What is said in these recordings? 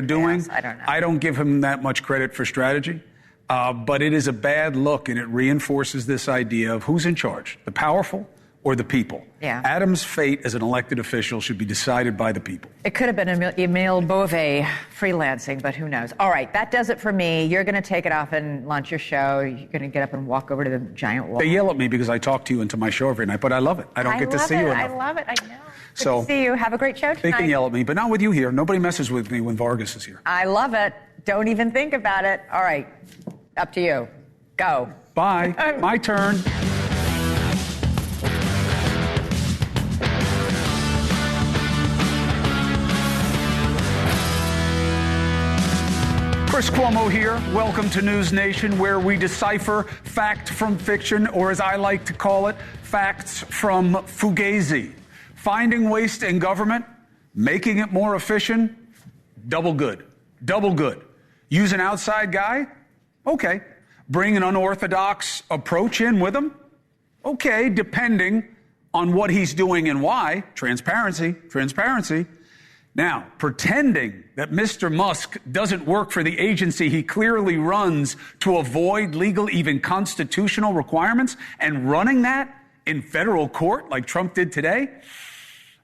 doing. Yes, I don't know. I don't give him that much credit for strategy, but it is a bad look, and it reinforces this idea of who's in charge, the powerful or the people. Yeah. Adam's fate as an elected official should be decided by the people. It could have been Emile Beauvais freelancing, but who knows? All right, that does it for me. You're going to take it off and launch your show. You're going to get up and walk over to the giant wall. They yell at me because I talk to you into my show every night, but I love it. I don't get to see you enough. I love it. I know. Good So, to see you. Have a great show tonight. They can yell at me, but not with you here. Nobody messes with me when Vargas is here. I love it. Don't even think about it. All right, up to you. Go. Bye. My turn. Chris Cuomo here. Welcome to NewsNation, where we decipher fact from fiction, or as I like to call it, facts from Fugazi. Finding waste in government, making it more efficient, double good. Double good. Use an outside guy? Okay. Bring an unorthodox approach in with him? Okay, depending on what he's doing and why. Transparency. Now, pretending that Mr. Musk doesn't work for the agency he clearly runs to avoid legal, even constitutional requirements, and running that in federal court like Trump did today,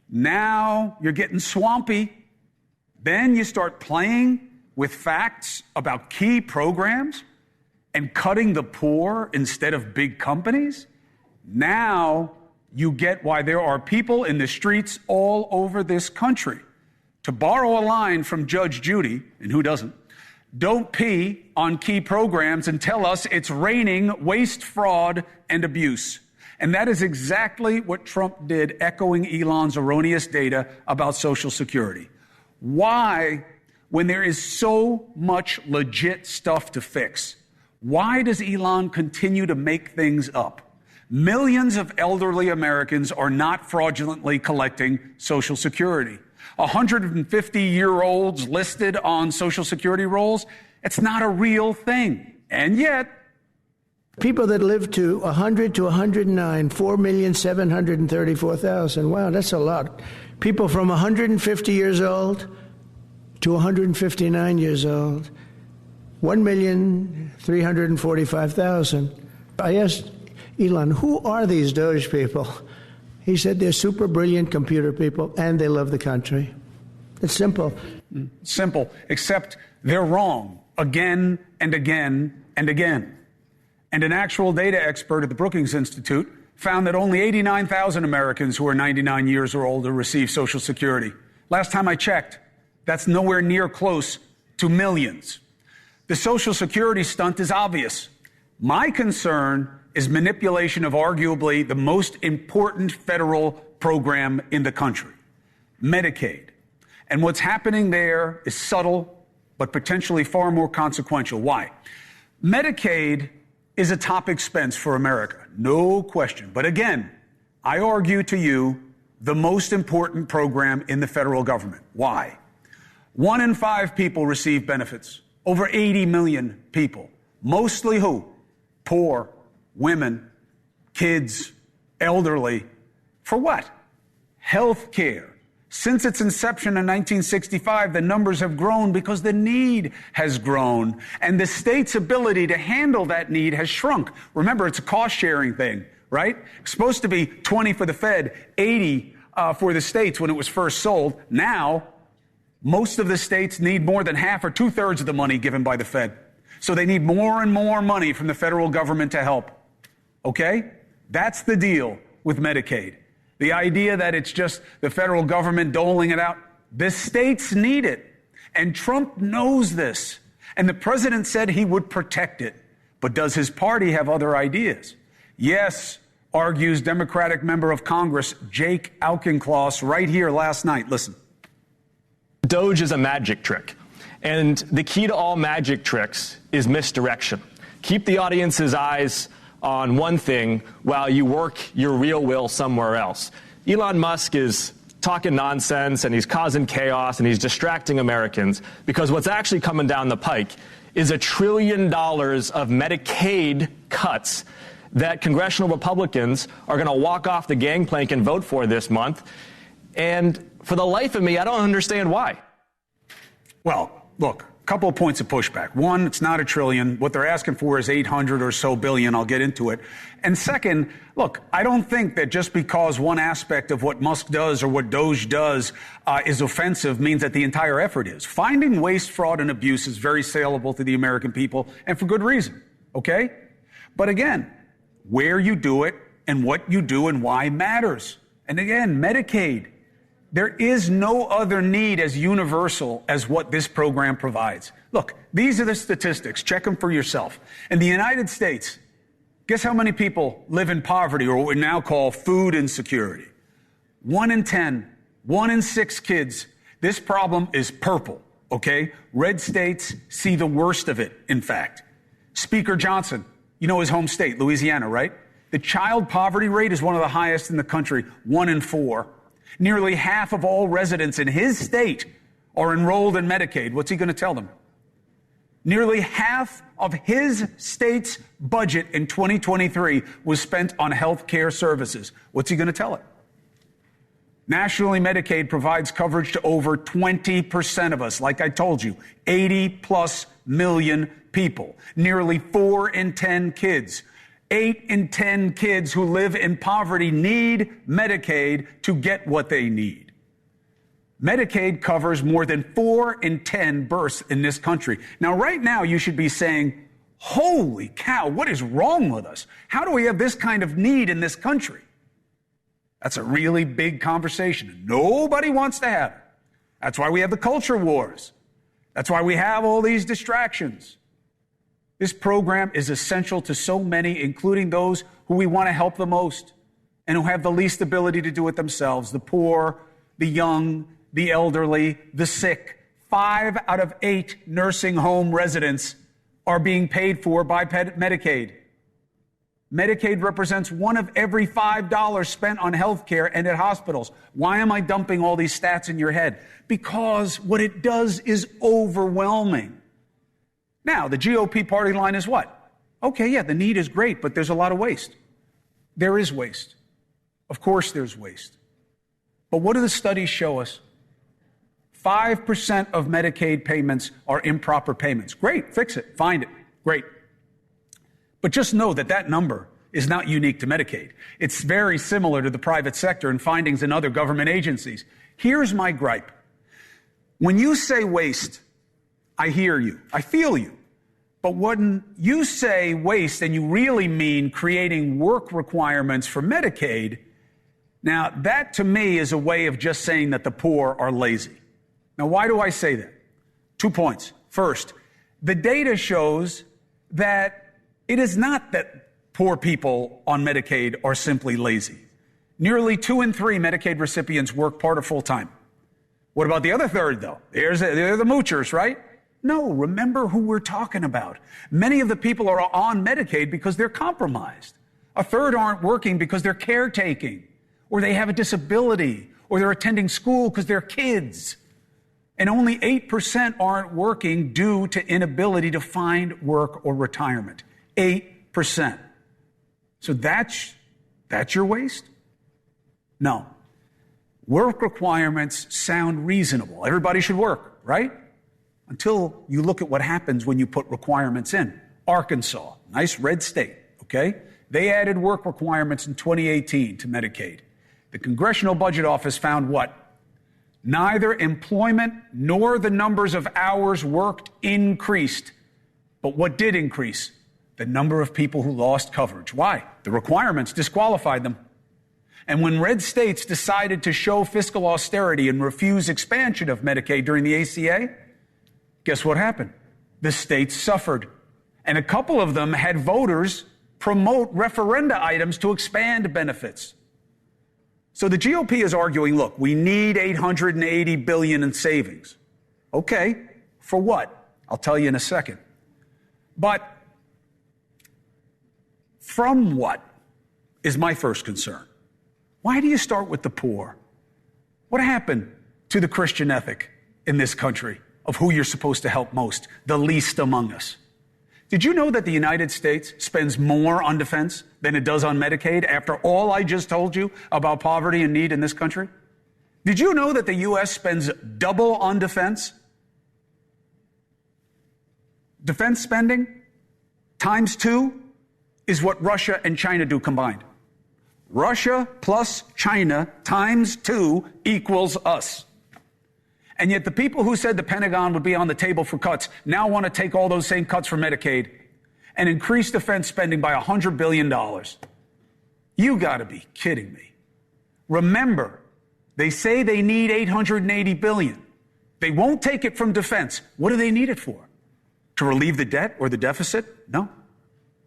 now you're getting swampy. Then you start playing with facts about key programs and cutting the poor instead of big companies. Now you get why there are people in the streets all over this country. To borrow a line from Judge Judy, and who doesn't, don't pee on key programs and tell us it's raining waste, fraud, and abuse. And that is exactly what Trump did, echoing Elon's erroneous data about Social Security. Why, when there is so much legit stuff to fix, why does Elon continue to make things up? Millions of elderly Americans are not fraudulently collecting Social Security. 150-year-olds listed on Social Security rolls, it's not a real thing. And yet, people that live to 100 to 109, 4,734,000. Wow, that's a lot. People from 150 years old to 159 years old, 1,345,000. I asked Elon, who are these Doge people? He said they're super brilliant computer people and they love the country. It's simple. Simple, except they're wrong again and again and again. And an actual data expert at the Brookings Institute found that only 89,000 Americans who are 99 years or older receive Social Security. Last time I checked, that's nowhere near close to millions. The Social Security stunt is obvious. My concern is manipulation of arguably the most important federal program in the country, Medicaid. And what's happening there is subtle, but potentially far more consequential. Why? Medicaid is a top expense for America, no question. But again, I argue to you, the most important program in the federal government. Why? 1 in 5 people receive benefits. Over 80 million people. Mostly who? Poor, women, kids, elderly. For what? Health care. Since its inception in 1965, the numbers have grown because the need has grown, and the state's ability to handle that need has shrunk. Remember, it's a cost-sharing thing, right? It's supposed to be 20 for the Fed, 80 for the states when it was first sold. Now, most of the states need more than half or 2/3 of the money given by the Fed. So they need more and more money from the federal government to help. Okay? That's the deal with Medicaid. The idea that it's just the federal government doling it out. The states need it. And Trump knows this. And the president said he would protect it. But does his party have other ideas? Yes, argues Democratic member of Congress Jake Auchincloss right here last night. Listen. Doge is a magic trick. And the key to all magic tricks is misdirection. Keep the audience's eyes on one thing while you work your real will somewhere else. Elon Musk is talking nonsense and he's causing chaos and he's distracting Americans because what's actually coming down the pike is $1 trillion of Medicaid cuts that congressional Republicans are going to walk off the gangplank and vote for this month. And for the life of me, I don't understand why. Well, look, a couple of points of pushback. One, it's not $1 trillion. What they're asking for is 800 or so billion. I'll get into it. And second, look, I don't think that just because one aspect of what Musk does or what Doge does is offensive means that the entire effort is. Finding waste, fraud, and abuse is very saleable to the American people, and for good reason, okay? But again, where you do it and what you do and why matters. And again, Medicaid. There is no other need as universal as what this program provides. Look, these are the statistics. Check them for yourself. In the United States, guess how many people live in poverty, or what we now call food insecurity? 1 in 10, 1 in 6 kids. This problem is purple, okay? Red states see the worst of it, in fact. Speaker Johnson, you know his home state, Louisiana, right? The child poverty rate is one of the highest in the country, 1 in 4. Nearly half of all residents in his state are enrolled in Medicaid. What's he going to tell them? Nearly half of his state's budget in 2023 was spent on health care services. What's he going to tell it? Nationally, Medicaid provides coverage to over 20% of us. Like I told you, 80 plus million people. Nearly 4 in 10 kids. 8 in 10 kids who live in poverty need Medicaid to get what they need. Medicaid covers more than 4 in 10 births in this country. Now, right now, you should be saying, holy cow, what is wrong with us? How do we have this kind of need in this country? That's a really big conversation. Nobody wants to have it. That's why we have the culture wars. That's why we have all these distractions. This program is essential to so many, including those who we want to help the most and who have the least ability to do it themselves, the poor, the young, the elderly, the sick. 5 out of 8 nursing home residents are being paid for by Medicaid. Medicaid represents 1 of every $5 spent on health care and at hospitals. Why am I dumping all these stats in your head? Because what it does is overwhelming. Now, the GOP party line is what? Okay, yeah, the need is great, but there's a lot of waste. There is waste. Of course there's waste. But what do the studies show us? 5% of Medicaid payments are improper payments. Great, fix it, find it, great. But just know that that number is not unique to Medicaid. It's very similar to the private sector and findings in other government agencies. Here's my gripe. When you say waste, I hear you. I feel you. But when you say waste and you really mean creating work requirements for Medicaid, now that to me is a way of just saying that the poor are lazy. Now, why do I say that? 2 points. First, the data shows that it is not that poor people on Medicaid are simply lazy. Nearly 2 in 3 Medicaid recipients work part or full time. What about the other third, though? They're the moochers, right? No, remember who we're talking about. Many of the people are on Medicaid because they're compromised. A third aren't working because they're caretaking, or they have a disability, or they're attending school because they're kids. And only 8% aren't working due to inability to find work or retirement. 8%. So that's your waste? No. Work requirements sound reasonable. Everybody should work, right? Until you look at what happens when you put requirements in. Arkansas, nice red state, okay? They added work requirements in 2018 to Medicaid. The Congressional Budget Office found what? Neither employment nor the numbers of hours worked increased. But what did increase? The number of people who lost coverage. Why? The requirements disqualified them. And when red states decided to show fiscal austerity and refuse expansion of Medicaid during the ACA, guess what happened? The states suffered. And a couple of them had voters promote referenda items to expand benefits. So the GOP is arguing, look, we need $880 billion in savings. Okay, for what? I'll tell you in a second. But from what is my first concern? Why do you start with the poor? What happened to the Christian ethic in this country of who you're supposed to help most, the least among us? Did you know that the United States spends more on defense than it does on Medicaid after all I just told you about poverty and need in this country? Did you know that the U.S. spends double on defense? defense spending times 2 is what Russia and China do combined. Russia plus China times 2 equals us. And yet the people who said the Pentagon would be on the table for cuts now want to take all those same cuts for Medicaid and increase defense spending by $100 billion. You got to be kidding me. Remember, they say they need $880 billion. They won't take it from defense. What do they need it for? To relieve the debt or the deficit? No.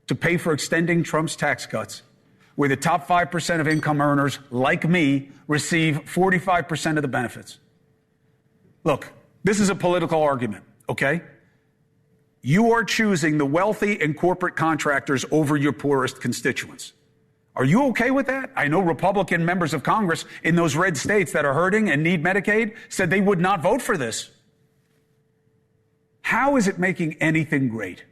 To pay for extending Trump's tax cuts, where the top 5% of income earners, like me, receive 45% of the benefits. Look, this is a political argument, okay? You are choosing the wealthy and corporate contractors over your poorest constituents. Are you okay with that? I know Republican members of Congress in those red states that are hurting and need Medicaid said they would not vote for this. How is it making anything great?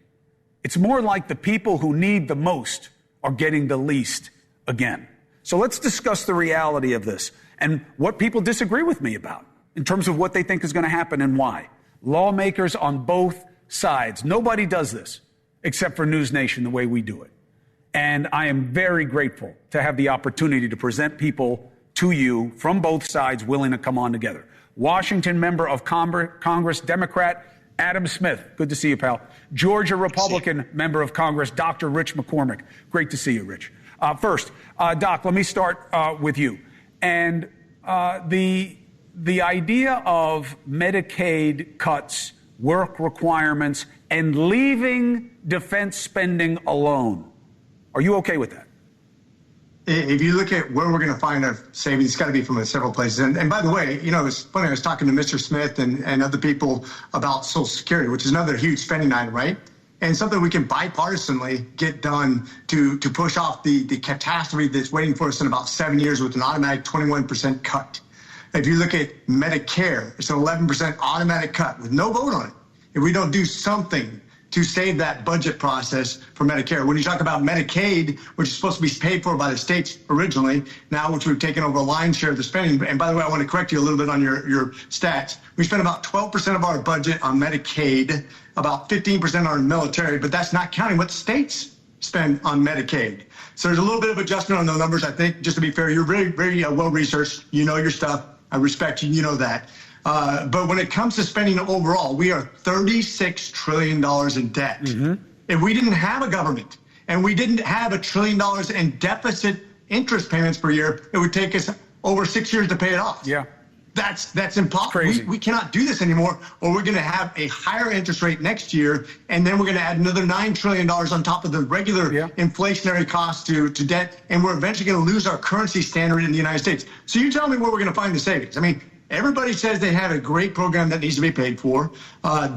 It's more like the people who need the most are getting the least again. So let's discuss the reality of this and what people disagree with me about in terms of what they think is going to happen and why. Lawmakers on both sides. Nobody does this except for NewsNation the way we do it. And I am very grateful to have the opportunity to present people to you from both sides willing to come on together. Washington member of Congress, Democrat Adam Smith. Good to see you, pal. Georgia Republican member of Congress, Dr. Rich McCormick. Great to see you, Rich. First, Doc, let me start with you. And the idea of Medicaid cuts, work requirements, and leaving defense spending alone. Are you okay with that? If you look at where we're going to find our savings, it's got to be from several places. And by the way, you know, it's funny, I was talking to Mr. Smith and other people about Social Security, which is another huge spending item, right? And something we can bipartisanly get done to push off the catastrophe that's waiting for us in about 7 years with an automatic 21% cut. If you look at Medicare, it's an 11% automatic cut with no vote on it. If we don't do something to save that budget process for Medicare. When you talk about Medicaid, which is supposed to be paid for by the states originally, now which we've taken over a lion's share of the spending. And by the way, I want to correct you a little bit on your stats. We spend about 12% of our budget on Medicaid, about 15% on military, but that's not counting what states spend on Medicaid. So there's a little bit of adjustment on the numbers, I think. Just to be fair, you're very, very well-researched. You know your stuff. I respect you. You know that. But when it comes to spending overall, we are $36 trillion in debt. Mm-hmm. If we didn't have a government and we didn't have $1 trillion in deficit interest payments per year, it would take us over 6 years to pay it off. Yeah. That's impossible. We cannot do this anymore, or we're going to have a higher interest rate next year, and then we're going to add another $9 trillion on top of the regular inflationary costs to debt, and we're eventually going to lose our currency standard in the United States. So you tell me where we're going to find the savings. I mean, everybody says they have a great program that needs to be paid for.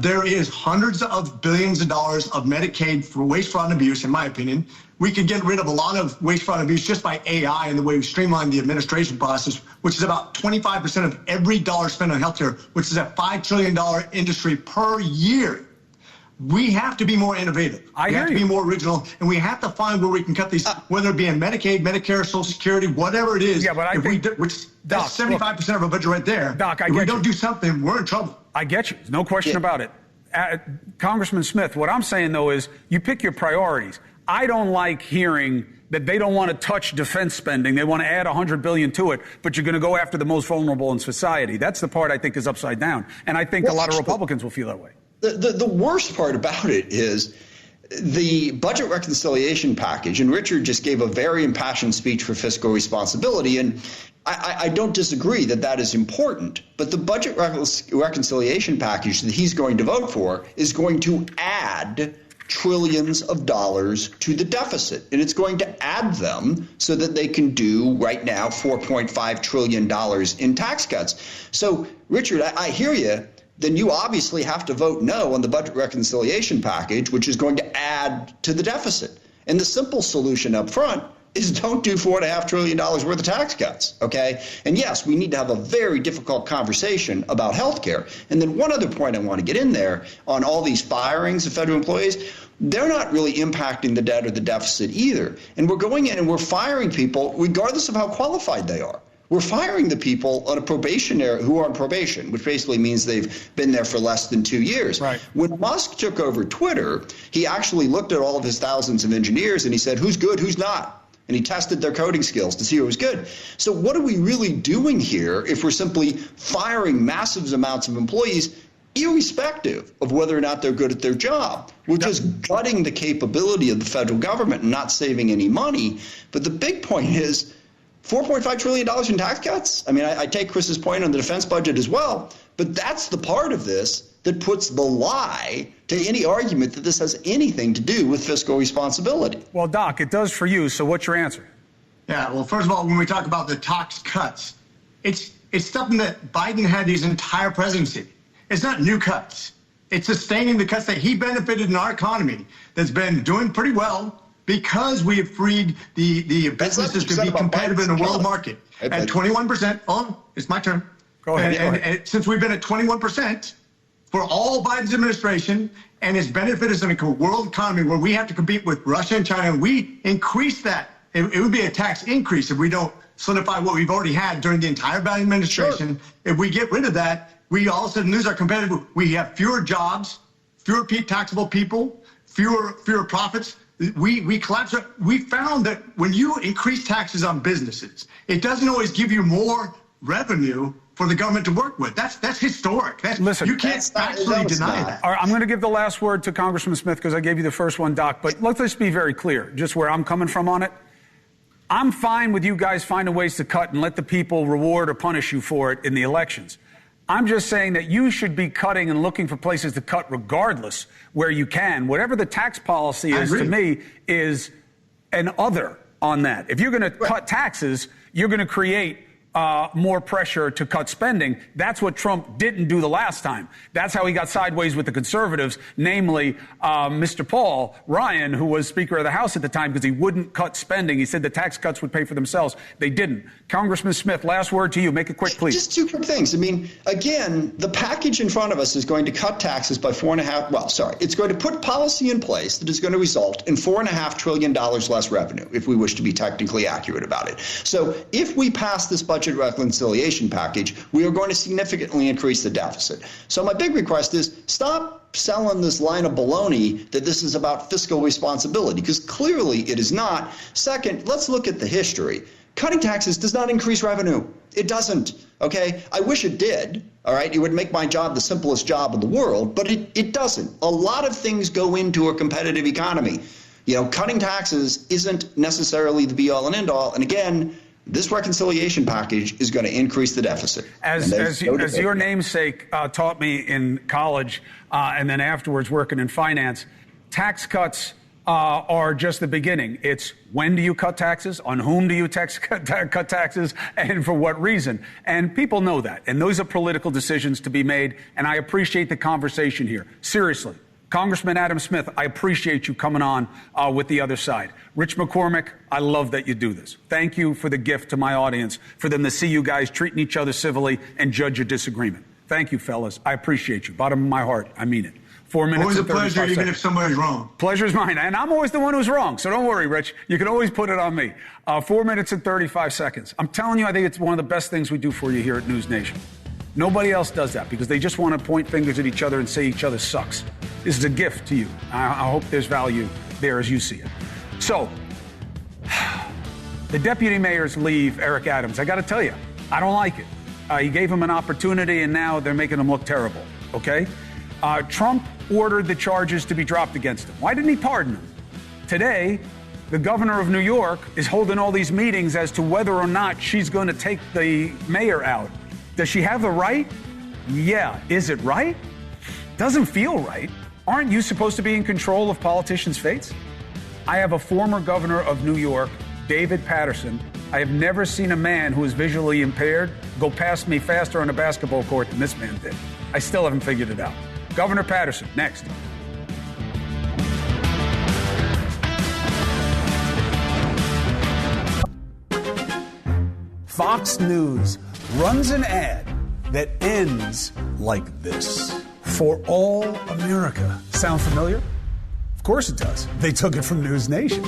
There is hundreds of billions of dollars of Medicaid for waste, fraud, and abuse, in my opinion. We could get rid of a lot of waste, fraud, and abuse just by AI and the way we streamline the administration process, which is about 25% of every dollar spent on healthcare, which is a $5 trillion industry per year. We have to be more innovative. We have to be more original, and we have to find where we can cut these, whether it be in Medicaid, Medicare, Social Security, whatever it is. Yeah, but that's 75% of our budget right there. Doc, if we don't do something, we're in trouble. I get you. There's no question about it. Congressman Smith, what I'm saying, though, is you pick your priorities. I don't like hearing that they don't want to touch defense spending. They want to add $100 billion to it, but you're going to go after the most vulnerable in society. That's the part I think is upside down, and I think a lot of Republicans will feel that way. The worst part about it is the budget reconciliation package, and Richard just gave a very impassioned speech for fiscal responsibility, and I don't disagree that is important, but the budget reconciliation package that he's going to vote for is going to add trillions of dollars to the deficit, and it's going to add them so that they can do right now $4.5 trillion in tax cuts. So, Richard, I hear you. Then you obviously have to vote no on the budget reconciliation package, which is going to add to the deficit. And the simple solution up front is don't do $4.5 trillion worth of tax cuts, okay? And yes, we need to have a very difficult conversation about health care. And then one other point I want to get in there on all these firings of federal employees, they're not really impacting the debt or the deficit either. And we're going in and we're firing people regardless of how qualified they are. We're firing the people on a probationary who are on probation, which basically means they've been there for less than 2 years. Right. When Musk took over Twitter, he actually looked at all of his thousands of engineers and he said, who's good, who's not? And he tested their coding skills to see who was good. So what are we really doing here if we're simply firing massive amounts of employees, irrespective of whether or not they're good at their job? We're just gutting the capability of the federal government and not saving any money. But the big point is $4.5 trillion in tax cuts. I mean, I take Chris's point on the defense budget as well, but that's the part of this that puts the lie to any argument that this has anything to do with fiscal responsibility. Well, Doc, it does for you, so what's your answer? Yeah, well, first of all, when we talk about the tax cuts, it's something that Biden had his entire presidency. It's not new cuts. It's sustaining the cuts that he benefited in our economy that's been doing pretty well because we have freed the businesses to be competitive in the world market. At 21%, it's my turn. Go ahead. And since we've been at 21%, for all Biden's administration, and it's benefited us in a world economy where we have to compete with Russia and China, and we increase that. It would be a tax increase if we don't solidify what we've already had during the entire Biden administration. Sure. If we get rid of that, we all of a sudden lose our competitive. We have fewer jobs, fewer taxable people, fewer profits. We collapse. We found that when you increase taxes on businesses, it doesn't always give you more revenue for the government to work with. That's historic. Listen, you can't actually deny that. All right, I'm going to give the last word to Congressman Smith because I gave you the first one, Doc. But let's just be very clear, just where I'm coming from on it. I'm fine with you guys finding ways to cut and let the people reward or punish you for it in the elections. I'm just saying that you should be cutting and looking for places to cut regardless where you can. Whatever the tax policy is, to me, is an other on that. If you're going to cut taxes, you're going to create more pressure to cut spending. That's what Trump didn't do the last time. That's how he got sideways with the conservatives, namely Mr. Paul Ryan, who was Speaker of the House at the time, because he wouldn't cut spending. He said the tax cuts would pay for themselves. They didn't. Congressman Smith, last word to you. Make it quick, please. Just two quick things. I mean, again, the package in front of us is going to cut taxes by it's going to put policy in place that is going to result in $4.5 trillion less revenue, if we wish to be technically accurate about it. So if we pass this budget reconciliation package, we are going to significantly increase the deficit. So my big request is stop selling this line of baloney that this is about fiscal responsibility, because clearly it is not. Second, let's look at the history. Cutting taxes does not increase revenue. It doesn't. Okay? I wish it did. All right? It would make my job the simplest job in the world, but it doesn't. A lot of things go into a competitive economy. You know, cutting taxes isn't necessarily the be all and end all. And again, this reconciliation package is going to increase the deficit. As your namesake taught me in college and then afterwards working in finance, tax cuts are just the beginning. It's when do you cut taxes, on whom do you cut taxes, and for what reason. And people know that. And those are political decisions to be made. And I appreciate the conversation here. Seriously. Congressman Adam Smith, I appreciate you coming on with the other side. Rich McCormick, I love that you do this. Thank you for the gift to my audience, for them to see you guys treating each other civilly and judge your disagreement. Thank you, fellas. I appreciate you. Bottom of my heart, I mean it. 4 minutes always and 35 a pleasure, seconds. even if somebody's wrong. Pleasure's mine. And I'm always the one who's wrong, so don't worry, Rich. You can always put it on me. 4 minutes and 35 seconds. I'm telling you, I think it's one of the best things we do for you here at NewsNation. Nobody else does that because they just want to point fingers at each other and say each other sucks. This is a gift to you. I hope there's value there as you see it. So, the deputy mayor's leave, Eric Adams. I got to tell you, I don't like it. He gave him an opportunity, and now they're making him look terrible, okay? Trump ordered the charges to be dropped against him. Why didn't he pardon him? Today, the governor of New York is holding all these meetings as to whether or not she's going to take the mayor out. Does she have the right? Yeah. Is it right? Doesn't feel right. Aren't you supposed to be in control of politicians' fates? I have a former governor of New York, David Paterson. I have never seen a man who is visually impaired go past me faster on a basketball court than this man did. I still haven't figured it out. Governor Paterson, next. Fox News runs an ad that ends like this. For all America. Sound familiar? Of course it does. They took it from NewsNation.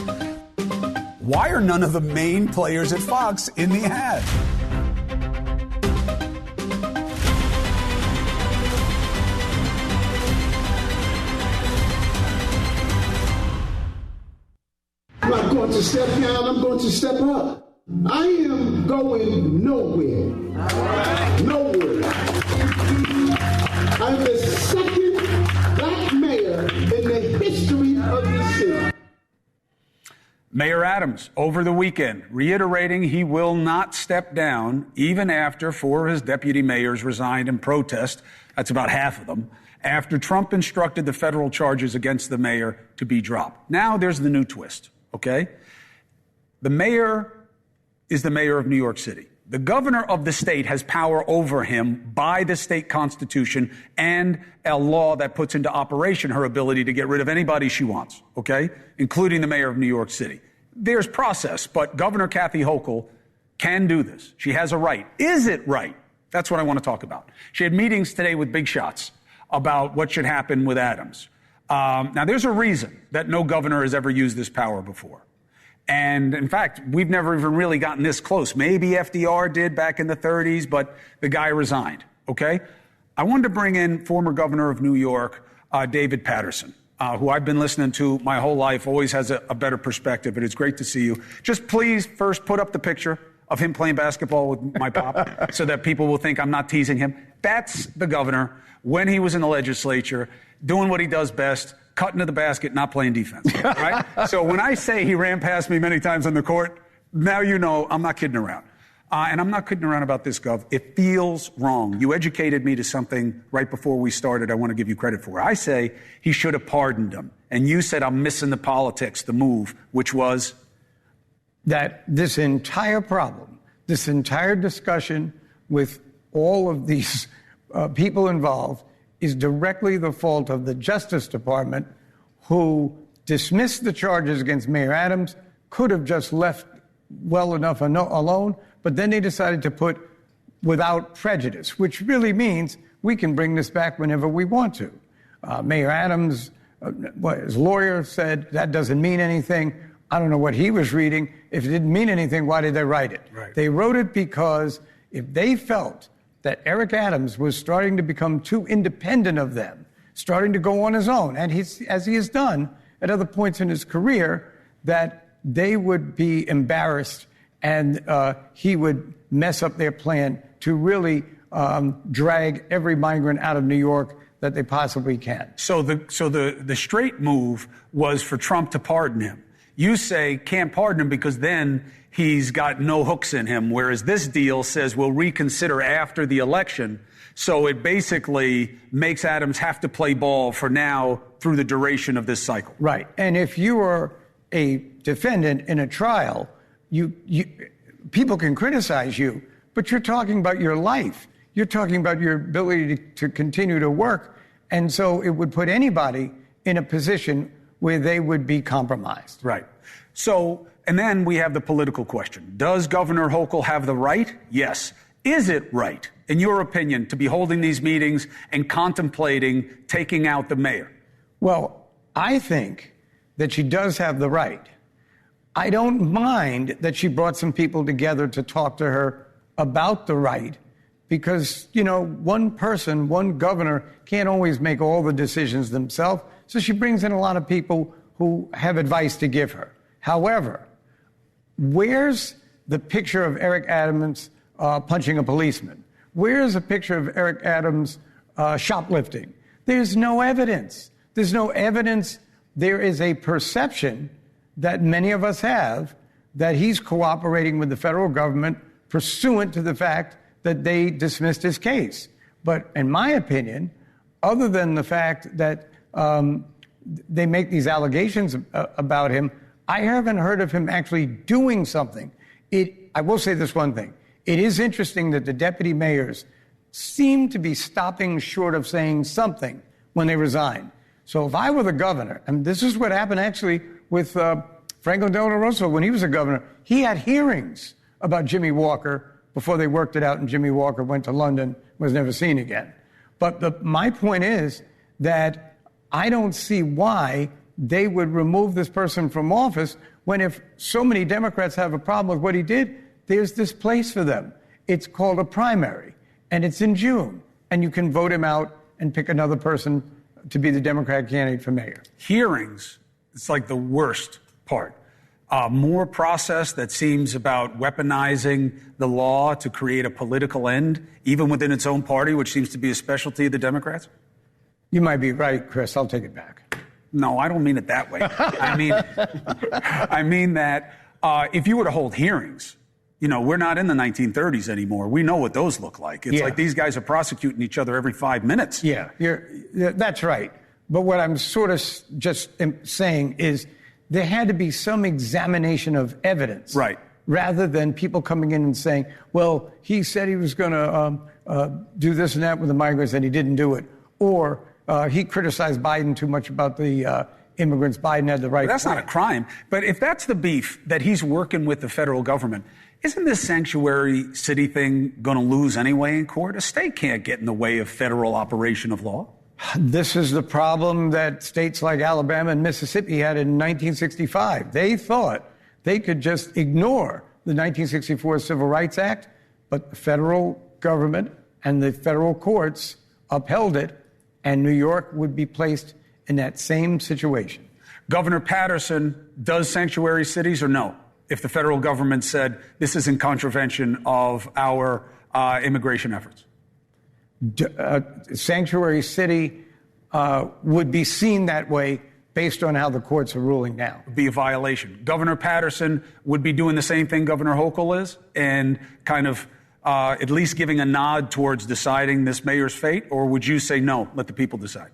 Why are none of the main players at Fox in the ad? not going to step down, I'm going to step up. I am going nowhere. Nowhere. I'm the second black mayor in the history of this city. Mayor Adams, over the weekend, reiterating he will not step down even after 4 of his deputy mayors resigned in protest. That's about half of them. After Trump instructed the federal charges against the mayor to be dropped. Now there's the new twist, okay? The mayor is the mayor of New York City. The governor of the state has power over him by the state constitution and a law that puts into operation her ability to get rid of anybody she wants, okay, including the mayor of New York City. There's process, but Governor Kathy Hochul can do this. She has a right. Is it right? That's what I want to talk about. She had meetings today with big shots about what should happen with Adams. Now, there's a reason that no governor has ever used this power before. And in fact, we've never even really gotten this close. Maybe FDR did back in the 30s, but the guy resigned, okay? I wanted to bring in former governor of New York, David Paterson, who I've been listening to my whole life, always has a better perspective, and it's great to see you. Just please first put up the picture of him playing basketball with my pop so that people will think I'm not teasing him. That's the governor when he was in the legislature, doing what he does best, cutting to the basket, not playing defense, right? So when I say he ran past me many times on the court, now you know I'm not kidding around. And I'm not kidding around about this, Gov. It feels wrong. You educated me to something right before we started I want to give you credit for. I say he should have pardoned him. And you said I'm missing the politics, the move, which was? That this entire problem, this entire discussion with all of these people involved is directly the fault of the Justice Department, who dismissed the charges against Mayor Adams, could have just left well enough alone, but then they decided to put without prejudice, which really means we can bring this back whenever we want to. Mayor Adams, his lawyer said that doesn't mean anything. I don't know what he was reading. If it didn't mean anything, why did they write it? Right. They wrote it because if they felt that Eric Adams was starting to become too independent of them, starting to go on his own, and as he has done at other points in his career, that they would be embarrassed and he would mess up their plan to really drag every migrant out of New York that they possibly can. So the straight move was for Trump to pardon him. You say can't pardon him because then he's got no hooks in him, whereas this deal says we'll reconsider after the election. So it basically makes Adams have to play ball for now through the duration of this cycle. Right. And if you are a defendant in a trial, people can criticize you, but you're talking about your life. You're talking about your ability to continue to work. And so it would put anybody in a position where they would be compromised. Right. So, and then we have the political question. Does Governor Hochul have the right? Yes. Is it right, in your opinion, to be holding these meetings and contemplating taking out the mayor? Well, I think that she does have the right. I don't mind that she brought some people together to talk to her about the right, because, you know, one person, one governor can't always make all the decisions themselves. So she brings in a lot of people who have advice to give her. However, where's the picture of Eric Adams punching a policeman? Where's a picture of Eric Adams shoplifting? There's no evidence. There's no evidence. There is a perception that many of us have that he's cooperating with the federal government pursuant to the fact that they dismissed his case. But in my opinion, other than the fact that they make these allegations about him, I haven't heard of him actually doing something. I will say this one thing. It is interesting that the deputy mayors seem to be stopping short of saying something when they resign. So if I were the governor, and this is what happened actually with Franklin Delano Roosevelt when he was a governor, he had hearings about Jimmy Walker before they worked it out, and Jimmy Walker went to London, was never seen again. But my point is that I don't see why they would remove this person from office when, if so many Democrats have a problem with what he did, there's this place for them. It's called a primary, and it's in June, and you can vote him out and pick another person to be the Democratic candidate for mayor. Hearings, it's like the worst part. more process that seems about weaponizing the law to create a political end, even within its own party, which seems to be a specialty of the Democrats? You might be right, Chris. I'll take it back. No, I don't mean it that way. I mean that if you were to hold hearings, we're not in the 1930s anymore. We know what those look like. It's like these guys are prosecuting each other every 5 minutes. Yeah, that's right. But what I'm sort of just saying is there had to be some examination of evidence. Right. Rather than people coming in and saying, well, he said he was going to do this and that with the migrants and he didn't do it. Or he criticized Biden too much about the immigrants. Biden had the right. Well, that's not a crime. But if that's the beef that he's working with the federal government, isn't this sanctuary city thing going to lose anyway in court? A state can't get in the way of federal operation of law. This is the problem that states like Alabama and Mississippi had in 1965. They thought they could just ignore the 1964 Civil Rights Act, but the federal government and the federal courts upheld it, and New York would be placed in that same situation. Governor Patterson does sanctuary cities or no? If the federal government said this is in contravention of our immigration efforts? Sanctuary city would be seen that way based on how the courts are ruling now. It would be a violation. Governor Patterson would be doing the same thing Governor Hochul is and kind of at least giving a nod towards deciding this mayor's fate? Or would you say no, let the people decide?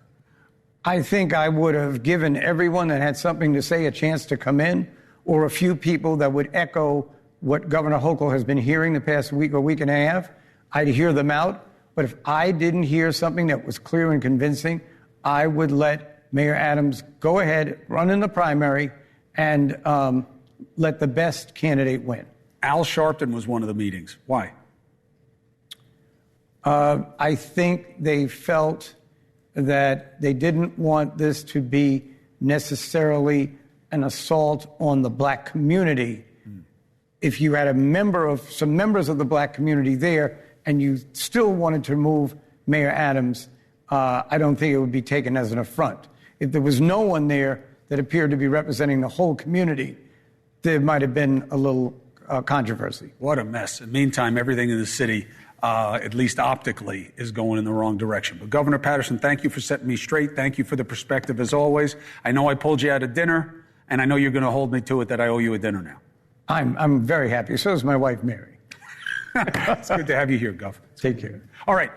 I think I would have given everyone that had something to say a chance to come in, or a few people that would echo what Governor Hochul has been hearing the past week or week and a half. I'd hear them out. But if I didn't hear something that was clear and convincing, I would let Mayor Adams go ahead, run in the primary, and let the best candidate win. Al Sharpton was one of the meetings. Why? I think they felt that they didn't want this to be necessarily an assault on the black community. If you had some members of the black community there, and you still wanted to remove Mayor Adams, I don't think it would be taken as an affront. If there was no one there that appeared to be representing the whole community, there might have been a little controversy. What a mess. In the meantime, everything in the city, at least optically, is going in the wrong direction. But Governor Patterson, thank you for setting me straight. Thank you for the perspective as always. I know I pulled you out of dinner, and I know you're going to hold me to it that I owe you a dinner now. I'm very happy. So is my wife, Mary. It's good to have you here, Gov. Take care. All right,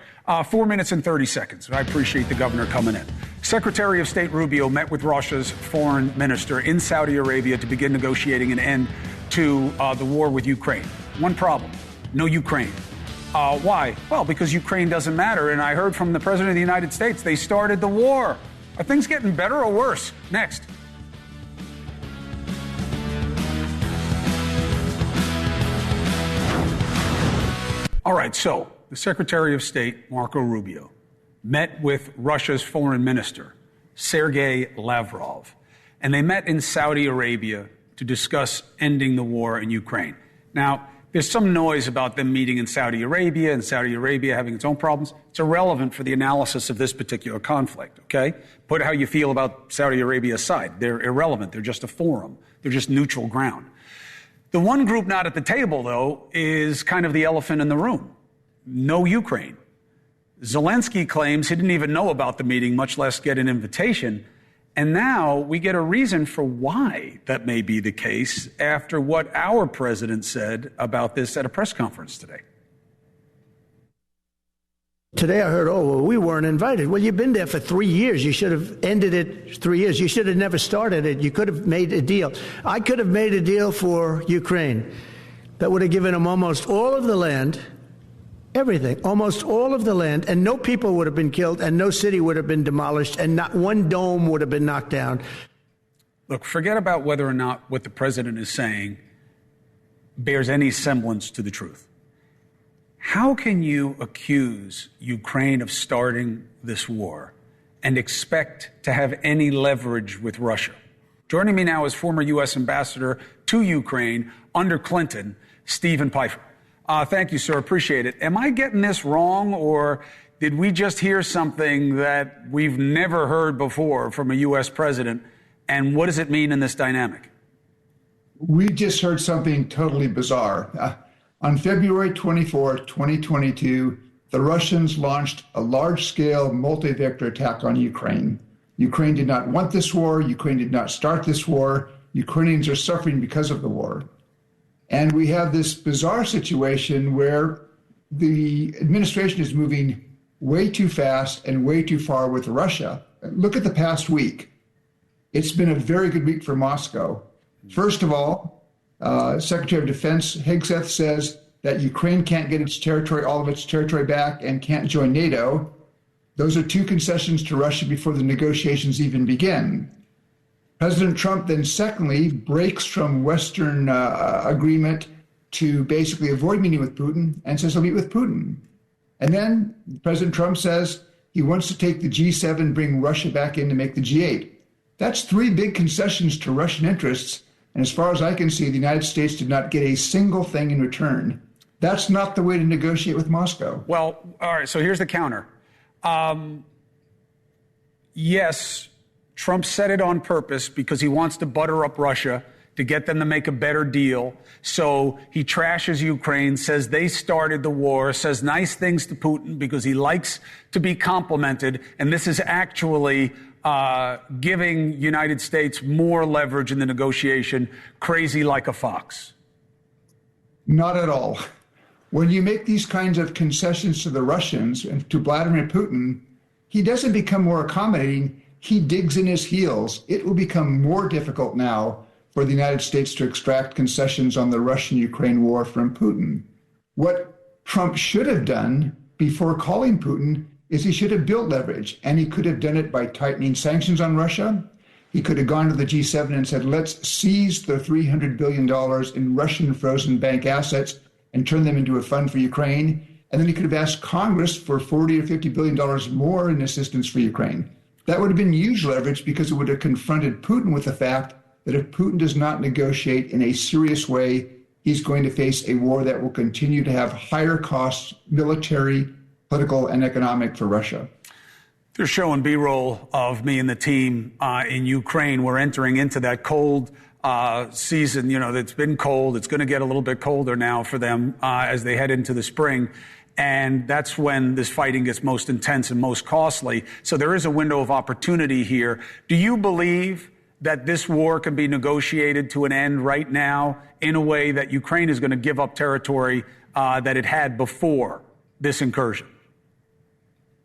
4 minutes and 30 seconds. I appreciate the governor coming in. Secretary of State Rubio met with Russia's foreign minister in Saudi Arabia to begin negotiating an end to the war with Ukraine. One problem, no Ukraine. Why? Well, because Ukraine doesn't matter. And I heard from the President of the United States, they started the war. Are things getting better or worse? Next. All right, so the Secretary of State, Marco Rubio, met with Russia's foreign minister, Sergei Lavrov, and they met in Saudi Arabia to discuss ending the war in Ukraine. Now, there's some noise about them meeting in Saudi Arabia and Saudi Arabia having its own problems. It's irrelevant for the analysis of this particular conflict, okay? Put how you feel about Saudi Arabia aside. They're irrelevant. They're just a forum. They're just neutral ground. The one group not at the table, though, is kind of the elephant in the room. No Ukraine. Zelensky claims he didn't even know about the meeting, much less get an invitation. And now we get a reason for why that may be the case after what our president said about this at a press conference today. Today I heard, we weren't invited. Well, you've been there for 3 years. You should have ended it 3 years. You should have never started it. You could have made a deal. I could have made a deal for Ukraine that would have given them almost all of the land, everything, almost all of the land, and no people would have been killed, and no city would have been demolished, and not one dome would have been knocked down. Look, forget about whether or not what the president is saying bears any semblance to the truth. How can you accuse Ukraine of starting this war and expect to have any leverage with Russia? Joining me now is former U.S. Ambassador to Ukraine under Clinton, Stephen Pfeiffer. Thank you, sir. Appreciate it. Am I getting this wrong, or did we just hear something that we've never heard before from a U.S. president? And what does it mean in this dynamic? We just heard something totally bizarre. On February 24, 2022, the Russians launched a large-scale multi-vector attack on Ukraine. Ukraine did not want this war. Ukraine did not start this war. Ukrainians are suffering because of the war. And we have this bizarre situation where the administration is moving way too fast and way too far with Russia. Look at the past week. It's been a very good week for Moscow. First of all, Secretary of Defense Hegseth says that Ukraine can't get all of its territory back and can't join NATO. Those are two concessions to Russia before the negotiations even begin. President Trump then secondly breaks from Western agreement to basically avoid meeting with Putin and says he'll meet with Putin. And then President Trump says he wants to take the G7, bring Russia back in to make the G8. That's three big concessions to Russian interests. And as far as I can see, the United States did not get a single thing in return. That's not the way to negotiate with Moscow. Well, all right, so here's the counter. Yes, Trump said it on purpose because he wants to butter up Russia to get them to make a better deal. So he trashes Ukraine, says they started the war, says nice things to Putin because he likes to be complimented. And this is actually giving United States more leverage in the negotiation, crazy like a fox. Not at all. When you make these kinds of concessions to the Russians and to Vladimir Putin, he doesn't become more accommodating. He digs in his heels. It will become more difficult now for the United States to extract concessions on the Russian-Ukraine war from Putin. What Trump should have done before calling Putin is he should have built leverage, and he could have done it by tightening sanctions on Russia. He could have gone to the G7 and said, let's seize the $300 billion in Russian frozen bank assets and turn them into a fund for Ukraine. And then he could have asked Congress for $40 or $50 billion more in assistance for Ukraine. That would have been huge leverage because it would have confronted Putin with the fact that if Putin does not negotiate in a serious way, he's going to face a war that will continue to have higher costs, military, political, and economic for Russia. They're showing B-roll of me and the team in Ukraine. We're entering into that cold season. You know, it's been cold. It's going to get a little bit colder now for them as they head into the spring. And that's when this fighting gets most intense and most costly. So there is a window of opportunity here. Do you believe that this war can be negotiated to an end right now in a way that Ukraine is going to give up territory that it had before this incursion?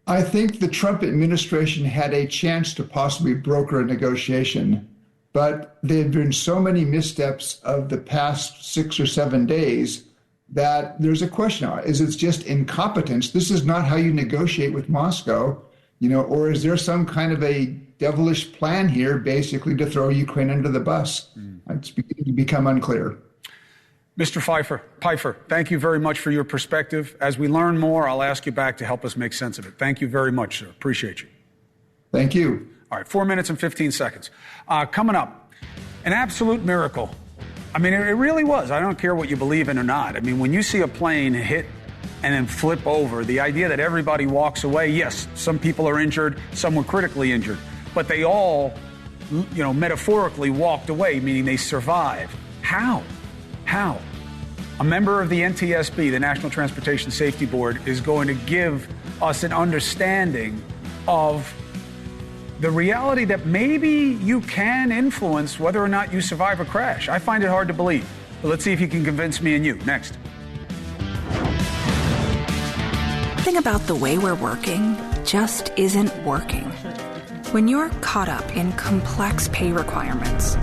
I think the Trump administration had a chance to possibly broker a negotiation, but there have been so many missteps of the past 6 or 7 days that there's a question. Is it just incompetence? This is not how you negotiate with Moscow, you know, or is there some kind of a devilish plan here basically to throw Ukraine under the bus? It's beginning to become unclear. Mr. Pfeiffer, thank you very much for your perspective. As we learn more, I'll ask you back to help us make sense of it. Thank you very much, sir. Appreciate you. Thank you. All right, 4 minutes and 15 seconds. Coming up, an absolute miracle. I mean, it really was. I don't care what you believe in or not. I mean, when you see a plane hit and then flip over, the idea that everybody walks away, yes, some people are injured, some were critically injured, but they all, you know, metaphorically walked away, meaning they survived. How? A member of the NTSB, the National Transportation Safety Board, is going to give us an understanding of the reality that maybe you can influence whether or not you survive a crash. I find it hard to believe. But let's see if you can convince me and you. Next. Something about the way we're working just isn't working. When you're caught up in complex pay requirements,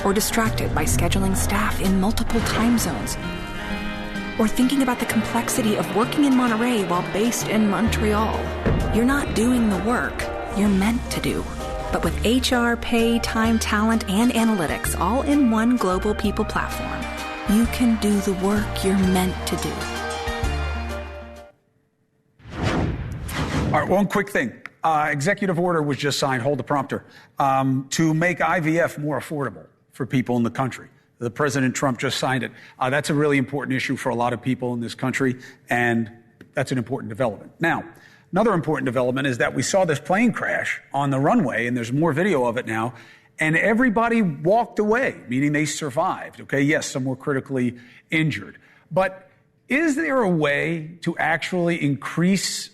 or distracted by scheduling staff in multiple time zones, or thinking about the complexity of working in Monterey while based in Montreal, you're not doing the work you're meant to do. But with HR, pay, time, talent, and analytics all in one global people platform, you can do the work you're meant to do. All right, one quick thing. Executive order was just signed, hold the prompter, to make IVF more affordable for people in the country. The President Trump just signed it. That's a really important issue for a lot of people in this country, and that's an important development. Now, another important development is that we saw this plane crash on the runway, and there's more video of it now, and everybody walked away, meaning they survived. Okay, yes, some were critically injured. But is there a way to actually increase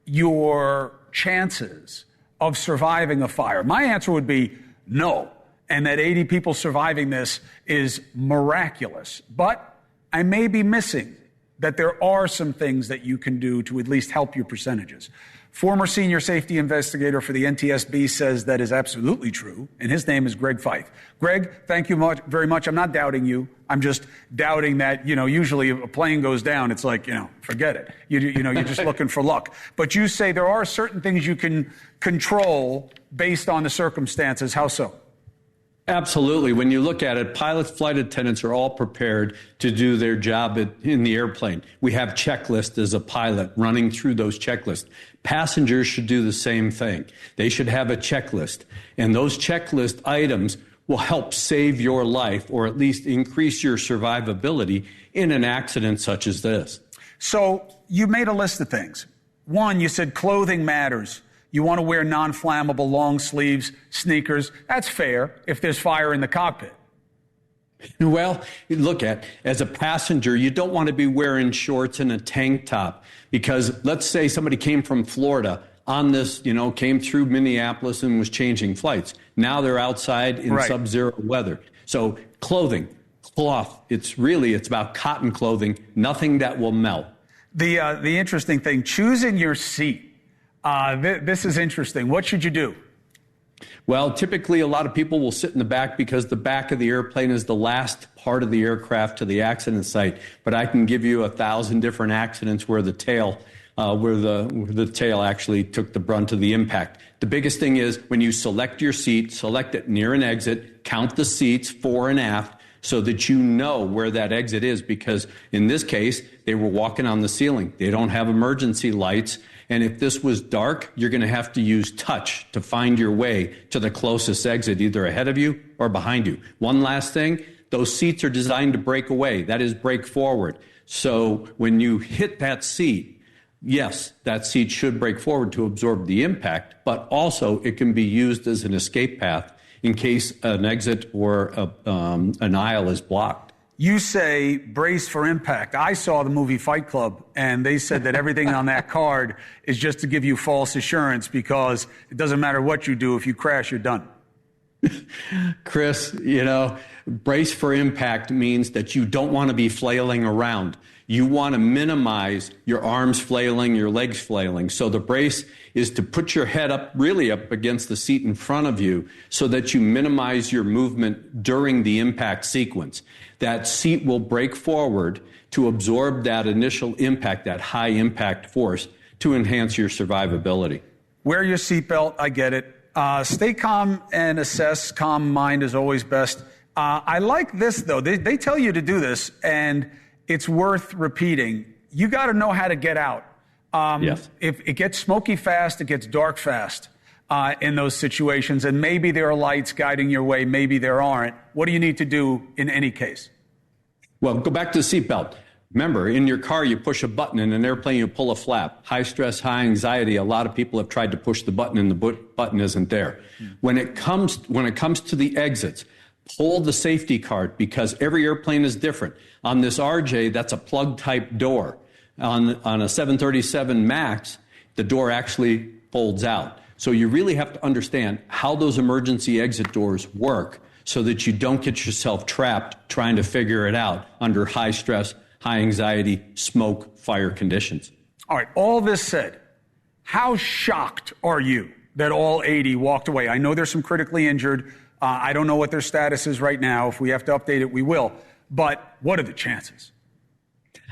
your chances of surviving a fire? My answer would be no, and that 80 people surviving this is miraculous. But I may be missing that there are some things that you can do to at least help your percentages. Former senior safety investigator for the NTSB says that is absolutely true, and his name is Greg Feith. Greg, thank you very much. I'm not doubting you. I'm just doubting that, usually a plane goes down, it's like, forget it. You're just looking for luck. But you say there are certain things you can control based on the circumstances. How so? Absolutely. When you look at it, pilots, flight attendants are all prepared to do their job in the airplane. We have checklists as a pilot running through those checklists. Passengers should do the same thing. They should have a checklist. And those checklist items will help save your life or at least increase your survivability in an accident such as this. So you made a list of things. One, you said clothing matters. You want to wear non-flammable long sleeves, sneakers. That's fair if there's fire in the cockpit. Well, look as a passenger, you don't want to be wearing shorts and a tank top because let's say somebody came from Florida on this, came through Minneapolis and was changing flights. Now they're outside in sub-zero weather. So clothing, cloth, it's about cotton clothing, nothing that will melt. The interesting thing, choosing your seat. This is interesting. What should you do? Well, typically a lot of people will sit in the back because the back of the airplane is the last part of the aircraft to the accident site. But I can give you 1,000 different accidents where the tail actually took the brunt of the impact. The biggest thing is when you select your seat, select it near an exit, count the seats fore and aft so that you know where that exit is because in this case, they were walking on the ceiling. They don't have emergency lights. And if this was dark, you're going to have to use touch to find your way to the closest exit, either ahead of you or behind you. One last thing, those seats are designed to break away. That is break forward. So when you hit that seat, yes, that seat should break forward to absorb the impact, but also it can be used as an escape path in case an exit or an aisle is blocked. You say brace for impact. I saw the movie Fight Club, and they said that everything on that card is just to give you false assurance because it doesn't matter what you do. If you crash, you're done. Chris, brace for impact means that you don't want to be flailing around. You want to minimize your arms flailing, your legs flailing. So the brace is to put your head up against the seat in front of you so that you minimize your movement during the impact sequence. That seat will break forward to absorb that initial impact, that high impact force, to enhance your survivability. Wear your seatbelt. I get it. Stay calm and assess. Calm mind is always best. I like this, though. They tell you to do this, and it's worth repeating. You got to know how to get out. Yes. If it gets smoky fast, it gets dark fast in those situations. And maybe there are lights guiding your way. Maybe there aren't. What do you need to do in any case? Well, go back to the seatbelt. Remember, in your car, you push a button. In an airplane, you pull a flap. High stress, high anxiety. A lot of people have tried to push the button, and the button isn't there. When it comes to the exits, pull the safety card because every airplane is different. On this RJ, that's a plug-type door. On a 737 MAX, the door actually folds out. So you really have to understand how those emergency exit doors work so that you don't get yourself trapped trying to figure it out under high stress, high anxiety, smoke, fire conditions. All right, all this said, how shocked are you that all 80 walked away? I know there's some critically injured. I don't know what their status is right now. If we have to update it, we will. But what are the chances?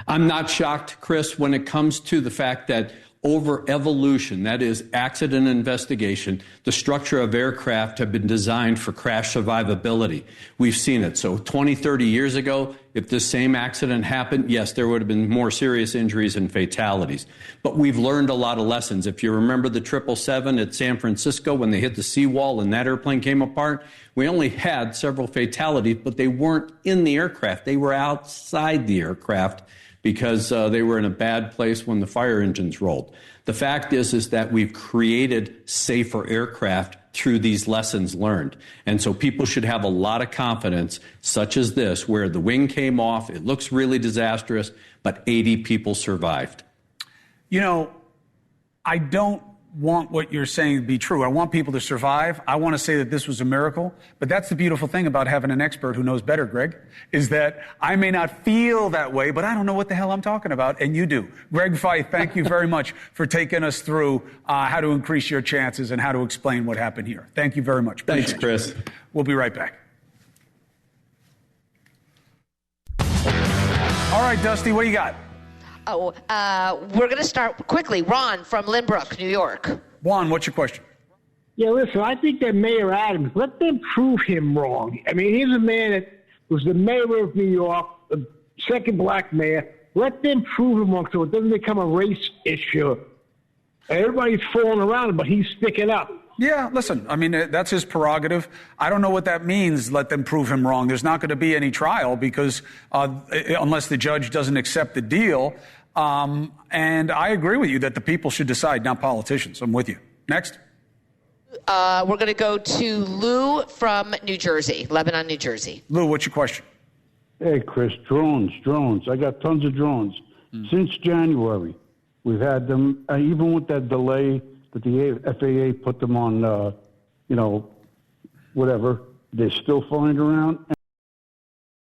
I'm not shocked, Chris, when it comes to the fact that over evolution, that is accident investigation, the structure of aircraft have been designed for crash survivability. We've seen it. So 20, 30 years ago, if this same accident happened, yes, there would have been more serious injuries and fatalities. But we've learned a lot of lessons. If you remember the 777 at San Francisco when they hit the seawall and that airplane came apart, we only had several fatalities, but they weren't in the aircraft. They were outside the aircraft because they were in a bad place when the fire engines rolled. The fact is that we've created safer aircraft through these lessons learned. And so people should have a lot of confidence, such as this, where the wing came off, it looks really disastrous, but 80 people survived. You know, I don't want what you're saying to be true. I want people to survive. I want to say that this was a miracle. But that's the beautiful thing about having an expert who knows better, Greg, is that I may not feel that way, but I don't know what the hell I'm talking about, and you do. Greg Feith, thank you very much for taking us through how to increase your chances and how to explain what happened here. Thank you very much. Thanks, Chris. We'll be right back. All right, Dusty, what do you got? We're going to start quickly. Ron from Lynbrook, New York. Juan, what's your question? Yeah, listen, I think that Mayor Adams, let them prove him wrong. I mean, he's a man that was the mayor of New York, the second black mayor. Let them prove him wrong so it doesn't become a race issue. Everybody's falling around him, but he's sticking up. Yeah, listen, I mean, that's his prerogative. I don't know what that means, let them prove him wrong. There's not going to be any trial because unless the judge doesn't accept the deal. And I agree with you that the people should decide, not politicians. I'm with you. Next. We're going to go to Lou from New Jersey, Lebanon, New Jersey. Lou, what's your question? Hey, Chris, drones. I got tons of drones. Since January, we've had them, even with that delay that the FAA put them on, whatever, they're still flying around.